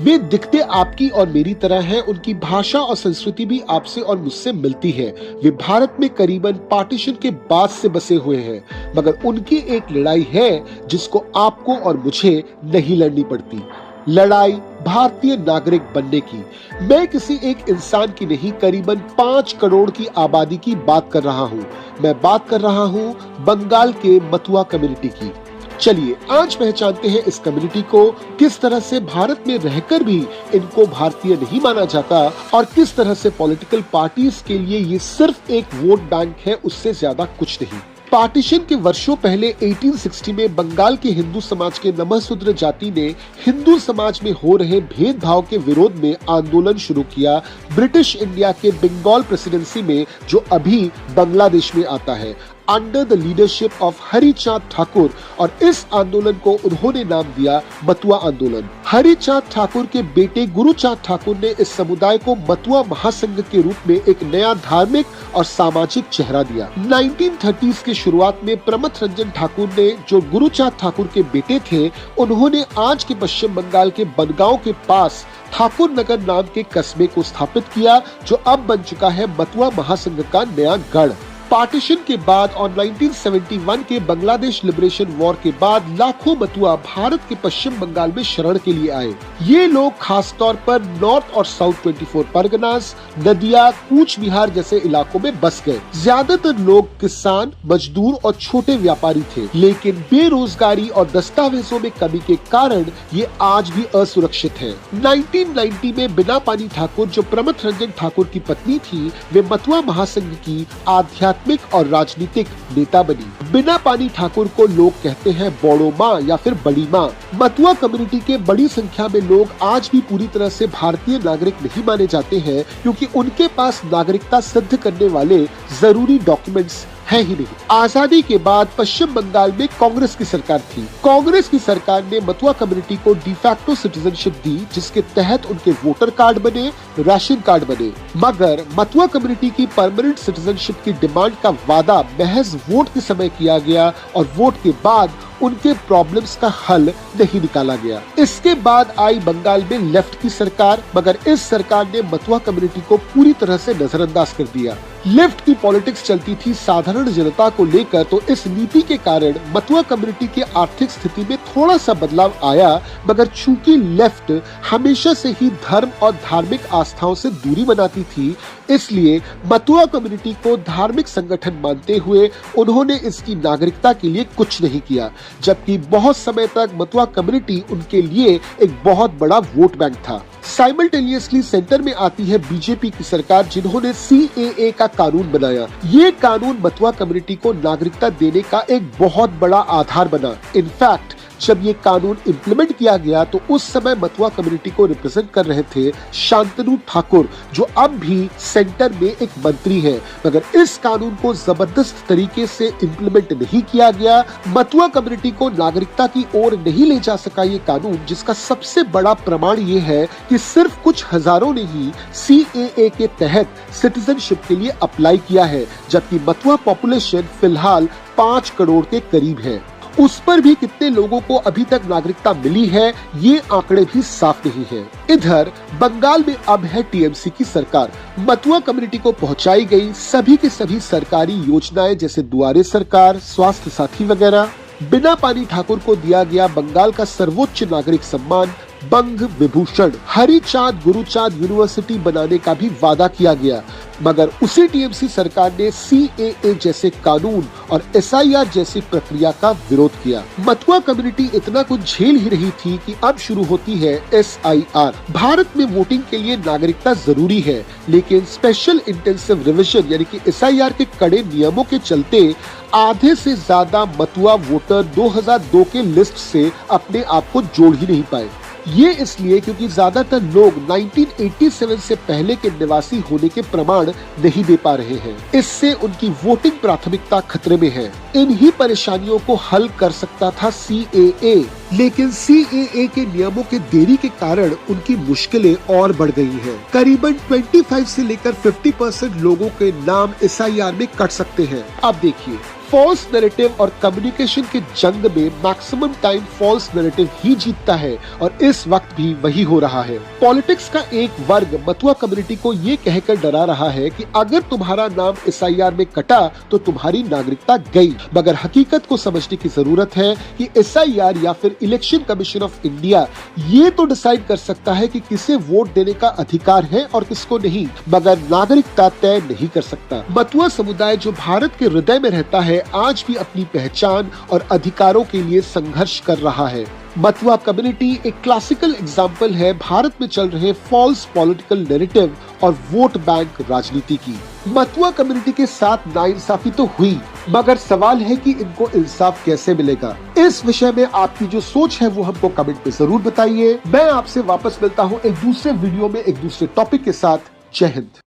वे दिखते आपकी और मेरी तरह हैं, उनकी भाषा और संस्कृति भी आपसे और मुझसे मिलती है। वे भारत में करीबन पार्टीशन के बाद से बसे हुए हैं, मगर उनकी एक लड़ाई है जिसको आपको और मुझे नहीं लड़नी पड़ती। लड़ाई भारतीय नागरिक बनने की। मैं किसी एक इंसान की नहीं, करीबन 5 करोड़ की आबादी की बात कर रहा हूँ। मैं बात कर रहा हूँ बंगाल के मतुआ कम्युनिटी की। चलिए आज पहचानते हैं इस कम्युनिटी को, किस तरह से भारत में रहकर भी इनको भारतीय नहीं माना जाता और किस तरह से पॉलिटिकल पार्टीज के लिए ये सिर्फ एक वोट बैंक है, उससे ज्यादा कुछ नहीं। पार्टीशन के वर्षों पहले 1860 में बंगाल के हिंदू समाज के नमःशूद्र जाति ने हिंदू समाज में हो रहे भेदभाव के विरोध में आंदोलन शुरू किया ब्रिटिश इंडिया के बंगाल प्रेसिडेंसी में, जो अभी बांग्लादेश में आता है, under the leadership of Harichand Thakur. और इस आंदोलन को उन्होंने नाम दिया मतुआ आंदोलन। हरिचांद ठाकुर के बेटे गुरुचांद ठाकुर ने इस समुदाय को मतुआ महासंघ के रूप में एक नया धार्मिक और सामाजिक चेहरा दिया। 1930s के शुरुआत में प्रमथ रंजन ठाकुर ने, जो गुरुचांद ठाकुर के बेटे थे, उन्होंने आज के पश्चिम बंगाल के बनगांव के पास ठाकुर नगर नाम के कस्बे को स्थापित किया, जो अब बन चुका है मतुआ महासंघ का नया गढ़। पार्टीशन के बाद और 1971 के बांग्लादेश लिबरेशन वॉर के बाद लाखों मतुआ भारत के पश्चिम बंगाल में शरण के लिए आए। ये लोग खासतौर पर नॉर्थ और साउथ 24 परगनास, नदिया, कूच बिहार जैसे इलाकों में बस गए। ज्यादातर लोग किसान, मजदूर और छोटे व्यापारी थे, लेकिन बेरोजगारी और दस्तावेजों में कमी के कारण ये आज भी असुरक्षित है। 1990 में बिना पानी ठाकुर, जो प्रमथ रंजन ठाकुर की पत्नी थी, वे मतुआ महासंघ की आध्यात्मिक और राजनीतिक नेता बनी। बिना पानी ठाकुर को लोग कहते हैं बड़ो माँ या फिर बड़ी माँ। मतुआ कम्युनिटी के बड़ी संख्या में लोग आज भी पूरी तरह से भारतीय नागरिक नहीं माने जाते हैं, क्योंकि उनके पास नागरिकता सिद्ध करने वाले जरूरी डॉक्यूमेंट्स है ही नहीं। आजादी के बाद पश्चिम बंगाल में कांग्रेस की सरकार थी। कांग्रेस की सरकार ने मतुआ कम्युनिटी को डिफैक्टो सिटीजनशिप दी, जिसके तहत उनके वोटर कार्ड बने, राशन कार्ड बने। मगर मतुआ कम्युनिटी की परमानेंट सिटीजनशिप की डिमांड का वादा महज वोट के समय किया गया और वोट के बाद उनके प्रॉब्लम्स का हल नहीं निकाला गया। इसके बाद आई बंगाल में लेफ्ट की सरकार, मगर इस सरकार ने मतुआ कम्युनिटी को पूरी तरह से नजरअंदाज कर दिया। लेफ्ट की पॉलिटिक्स चलती थी साधारण जनता को लेकर, तो इस नीति के कारण मतुआ कम्युनिटी की आर्थिक स्थिति में थोड़ा सा बदलाव आया, मगर चूंकि लेफ्ट हमेशा से ही धर्म और धार्मिक आस्थाओं से दूरी बनाती थी, इसलिए मतुआ कम्युनिटी को धार्मिक संगठन मानते हुए उन्होंने इसकी नागरिकता के लिए कुछ नहीं किया, जबकि बहुत समय तक मतुआ कम्युनिटी उनके लिए एक बहुत बड़ा वोट बैंक था। साइमल्टेनियसली सेंटर में आती है बीजेपी की सरकार, जिन्होंने CAA का कानून बनाया। ये कानून मतुआ कम्युनिटी को नागरिकता देने का एक बहुत बड़ा आधार बना। इनफैक्ट जब ये कानून इम्प्लीमेंट किया गया तो उस समय मतुआ कम्युनिटी को रिप्रेजेंट कर रहे थे शांतनु ठाकुर, जो अब भी सेंटर में एक मंत्री है। मगर इस कानून को जबरदस्त तरीके से इम्प्लीमेंट नहीं किया गया। मतुआ कम्युनिटी को नागरिकता की ओर नहीं ले जा सका ये कानून, जिसका सबसे बड़ा प्रमाण ये है कि सिर्फ कुछ हजारों ने ही CAA के तहत सिटीजनशिप के लिए अप्लाई किया है, जबकि मतुआ पॉपुलेशन फिलहाल 5 करोड़ के करीब है। उस पर भी कितने लोगों को अभी तक नागरिकता मिली है, ये आंकड़े भी साफ नहीं है। इधर बंगाल में अब है TMC की सरकार। मतुआ कम्युनिटी को पहुंचाई गई सभी के सभी सरकारी योजनाएं, जैसे दुआरे सरकार, स्वास्थ्य साथी वगैरह। बिना पानी ठाकुर को दिया गया बंगाल का सर्वोच्च नागरिक सम्मान बंग विभूषण। हरिचांद गुरुचांद यूनिवर्सिटी बनाने का भी वादा किया गया, मगर उसी TMC सरकार ने CAA जैसे कानून और SIR जैसी प्रक्रिया का विरोध किया। मतुआ कम्युनिटी इतना कुछ झेल ही रही थी कि अब शुरू होती है SIR। भारत में वोटिंग के लिए नागरिकता जरूरी है, लेकिन स्पेशल इंटेंसिव रिविजन यानी कि SIR के कड़े नियमों के चलते आधे से ज्यादा मतुआ वोटर 2002 के लिस्ट से अपने आप को जोड़ ही नहीं पाए। ये इसलिए क्योंकि ज्यादातर लोग 1987 से पहले के निवासी होने के प्रमाण नहीं दे पा रहे हैं। इससे उनकी वोटिंग प्राथमिकता खतरे में है। इन्हीं परेशानियों को हल कर सकता था CAA, लेकिन CAA के नियमों के देरी के कारण उनकी मुश्किलें और बढ़ गई हैं। करीबन 25 से लेकर 50% लोगों के नाम SIR में कट सकते हैं। अब देखिए, फॉल्स नैरेटिव और कम्युनिकेशन के जंग में मैक्सिमम टाइम फॉल्स नैरेटिव ही जीतता है और इस वक्त भी वही हो रहा है। पॉलिटिक्स का एक वर्ग मतुआ कम्युनिटी को ये कहकर डरा रहा है कि अगर तुम्हारा नाम SIR में कटा तो तुम्हारी नागरिकता गई, मगर हकीकत को समझने की जरूरत है कि SIR या फिर इलेक्शन कमीशन ऑफ इंडिया ये तो डिसाइड कर सकता है कि किसे वोट देने का अधिकार है और किसको नहीं, मगर नागरिकता तय नहीं कर सकता। मतुआ समुदाय जो भारत के हृदय में रहता है आज भी अपनी पहचान और अधिकारों के लिए संघर्ष कर रहा है। मतुआ कम्युनिटी एक क्लासिकल एग्जाम्पल है भारत में चल रहे फॉल्स पॉलिटिकल नैरेटिव और वोट बैंक राजनीति की। मतुआ कम्युनिटी के साथ नाइंसाफी तो हुई, मगर सवाल है कि इनको इंसाफ कैसे मिलेगा। इस विषय में आपकी जो सोच है वो हमको कमेंट में जरूर बताइए। मैं आपसे वापस मिलता हूँ एक दूसरे वीडियो में एक दूसरे टॉपिक के साथ। जय हिंद।